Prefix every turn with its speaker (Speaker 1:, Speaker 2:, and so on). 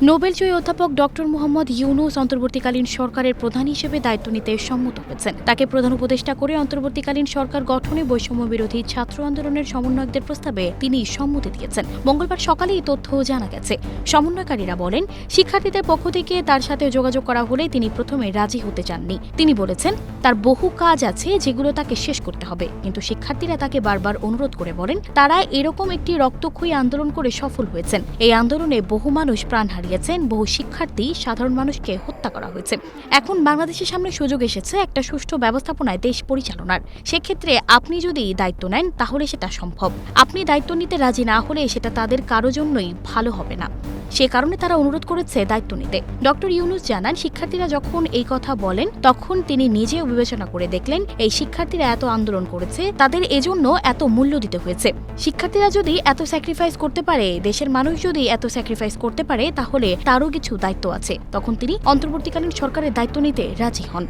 Speaker 1: নোবেলজয়ী অধ্যাপক ডক্টর মোহাম্মদ ইউনূস অন্তর্বর্তীকালীন সরকারের প্রধান হিসেবে দায়িত্ব নিতে সম্মত হয়েছেন। তাকে প্রধান উপদেষ্টা করে অন্তর্বর্তীকালীন সরকার গঠনে বৈষম্য বিরোধী ছাত্র আন্দোলনের সমন্বয়কদের প্রস্তাবে তিনি সম্মতি দিয়েছেন। মঙ্গলবার সকালে এই তথ্য জানা গেছে। সমন্বয়কারীরা বলেন, শিক্ষার্থীদের পক্ষ থেকে তার সাথে যোগাযোগ করা হলে তিনি প্রথমে রাজি হতে চাননি। তিনি বলেছেন, তার বহু কাজ আছে যেগুলো তাকে শেষ করতে হবে, কিন্তু শিক্ষার্থীরা তাকে বারবার অনুরোধ করে বলেন তারা এরকম একটি রক্তক্ষয়ী আন্দোলন করে সফল হয়েছেন। এই আন্দোলনে বহু মানুষ প্রাণ হারিয়েছেন, বহু শিক্ষার্থী, সাধারণ মানুষকে হত্যা করা হয়েছে। এখন বাংলাদেশের সামনে সুযোগ এসেছে একটা সুষ্ঠু ব্যবস্থাপনায় দেশ পরিচালনার। সেক্ষেত্রে আপনি যদি দায়িত্ব নেন তাহলে সেটা সম্ভব। আপনি দায়িত্ব নিতে রাজি না হলে সেটা তাদের কারো জন্যই ভালো হবে না। সে কারণে তারা অনুরোধ করেছে দায়িত্ব নিতে। ডক্টর ইউনূস জানান, শিক্ষার্থীরা যখন এই কথা বলেন তখন তিনি নিজেও বিবেচনা করে দেখলেন এই শিক্ষার্থীরা এত আন্দোলন করেছে, তাদের এজন্য এত মূল্য দিতে হয়েছে। শিক্ষার্থীরা যদি এত স্যাক্রিফাইস করতে পারে, দেশের মানুষ যদি এত স্যাক্রিফাইস করতে পারে, তাহলে তারও কিছু দায়িত্ব আছে। তখন তিনি অন্তর্বর্তীকালীন সরকারের দায়িত্ব নিতে রাজি হন।